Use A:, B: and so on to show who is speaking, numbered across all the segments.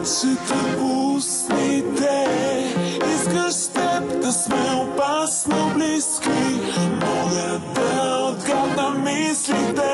A: Ще те пусните. Искаш с теб да сме опасно близки. Мога да отгадна мислите.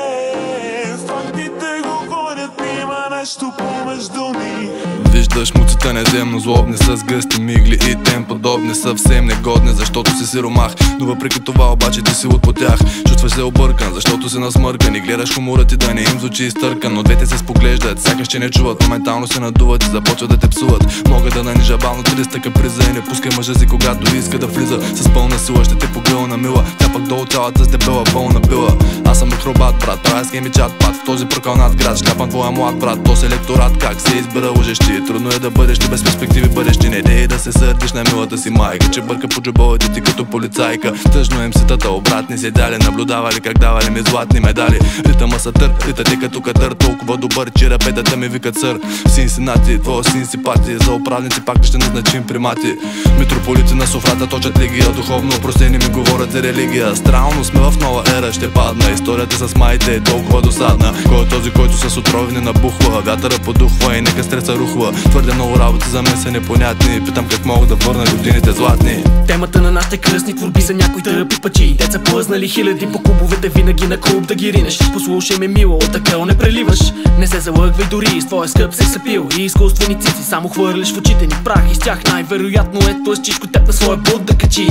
A: Фактите говорят, има нещо помежду ни.
B: Виждаш муците неземно злобни, с гъсти мигли и тем подобни, съвсем негодни, защото си сиромах. Но въпреки това обаче ти си от тях. Чувстваш се объркан, защото си насмъркан и гледаш хумора ти да не им звучи изтъркан. Но двете се споглеждат, сякаш че не чуват, моментално се надуват и започват да те псуват. Мога да нанижа бавно 300 каприза и не пускай мъжа си, когато иска да влиза. С пълна сила ще те погълна мила, тя пък долу цялата с дебела пълна пила. Аз съм акробат, брат, правя схеми чат пат. В този прокълнат град шляпам твоя млад брат. То с електорат как се избира лъжещи. Трудно е да бъдеш ти без перспективи бъдещи. Не дей да се сърдиш на милата си майка, че бърка по джобовете ти като полицайка. Тъжно МС-тата обратни седяли, наблюдавали как давали ми златни медали. Ритъма са тър, ритът е като катър, толкова добър, че рапетата ми викат сър. Синсинати, твоя син си пати, за управници пак ще назначим примати. Митрополити на софрата точат легия, духовно опростени ми говорят за религия. Странно сме в нова ера, ще падна. Историята с маите е толкова досадна. Кой е този, който с отровни набухва? Вятъра подухва и нека стреса рухва. Твърде много работи за мен са непонятни. Питам как мога да върна годините златни.
C: Темата на нашите кръстни творби са някои тъпи пъчи. Те са плъзнали хиляди по клубовете, винаги на клуб да ги ринеш. Послушай ме мило, от акъл не преливаш. Не се залъгвай дори, с твоя скъп се съпил. И изкуствени цици само хвърляш в очите ни прах. И с тях най-вероятно ето е чичко теб на своя буд да качи.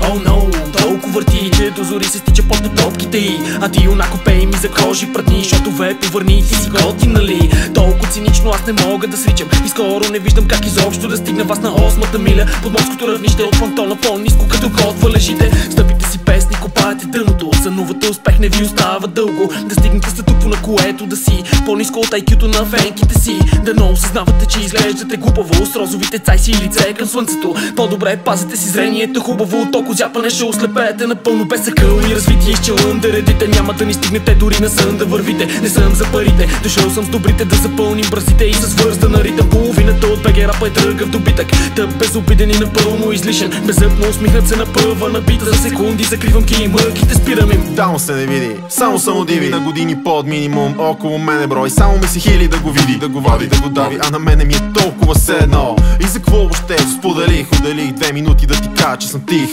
C: Oh no, толкова върти, че до зори се стича под топките й. А ти юнако пей ми за кожи пратни, защото ве повърни и ти си готин, нали? Толкова цинично аз не мога да сричам и скоро не виждам как изобщо да стигна вас на 8-та миля. Под морското равнище от фронтона по-ниско като код валежите. Стъпите си песни копаете дъното, сънувате успех не ви остава дълго. Да стигнете статукво, на което да си по-ниско от IQ-то на фенките си. Дано осъзнавате, че изглеждате глупаво с розовите цайси и лице към слънцето. По-добре пазете си зрението хубаво, толкова зяпане ще ослепеете напълно без акъл и развитие. Изчелъм да редите, няма да ни стигнете дори на сън да вървите. Не съм за парите, дошъл съм с добрите да запълним бразите и с вързана ритъм. Половината от БГ рапа е тръгъв добитък, тъп безобиден и напълно излишен. Беззъбно усмихнат се напъва набита, за секунди закривам ги и мъките спирам им.
D: Давно се не види, само самодиви. На години под минимум, около мене брой. Само ми си хили да го види, да го води, да го дави. А на мене ми е толкова седно. И за какво въобще споделих, отделих 2 минути да ти кажа, че съм тих.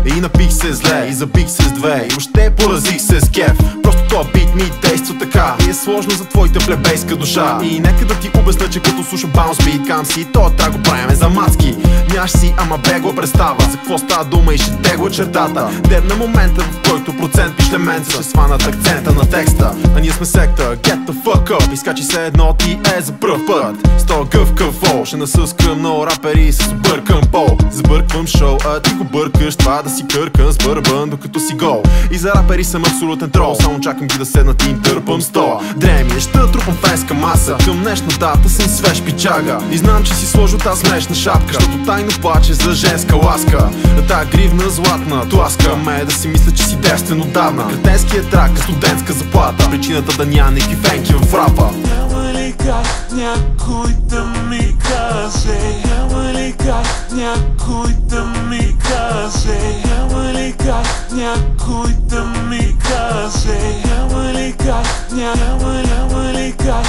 D: И напих се зле, и забих се с две. И въобще поразих се с кеф. Просто това бит ми действа така. И е сложно за твоята плебейска душа. И нека да ти обясня, че като слушам баунс бит кам си, то трябва го правиме за мацки. Нямаш си, ама бегло представа за какво става дума и ще тегла чертата. Дебна момента, в който процент пишлеменца ще сванат акцента на текста. А ние сме секта, get the fuck up. Изкачи се едно ти е за пръв път. С тоя гъвкав фол ще насъскам много рапери с объркан пол. Сбърквам шоу, а ти го бъркаш, това да си къркан с бърбан докато си гол. И за рапери съм абсолютен трол, само чакам ги да седнат и им търпам стола. Дремища, трупам фенска маса, към днешна дата съм свеж пичага. И знам, че си сложил тази смешна шапка, защото тайно плаче за женска ласка. Та гривна златна тласка ме да си мисля, че си девствен отдавна. Кретенският трак, студентска заплата, причината да няма никакви фенки в рапа.
A: Няма ли как някой да ми каже? Няма ли как някой да ми каже? Няма ли как някой да ми каже? Няма ли как, няма ли как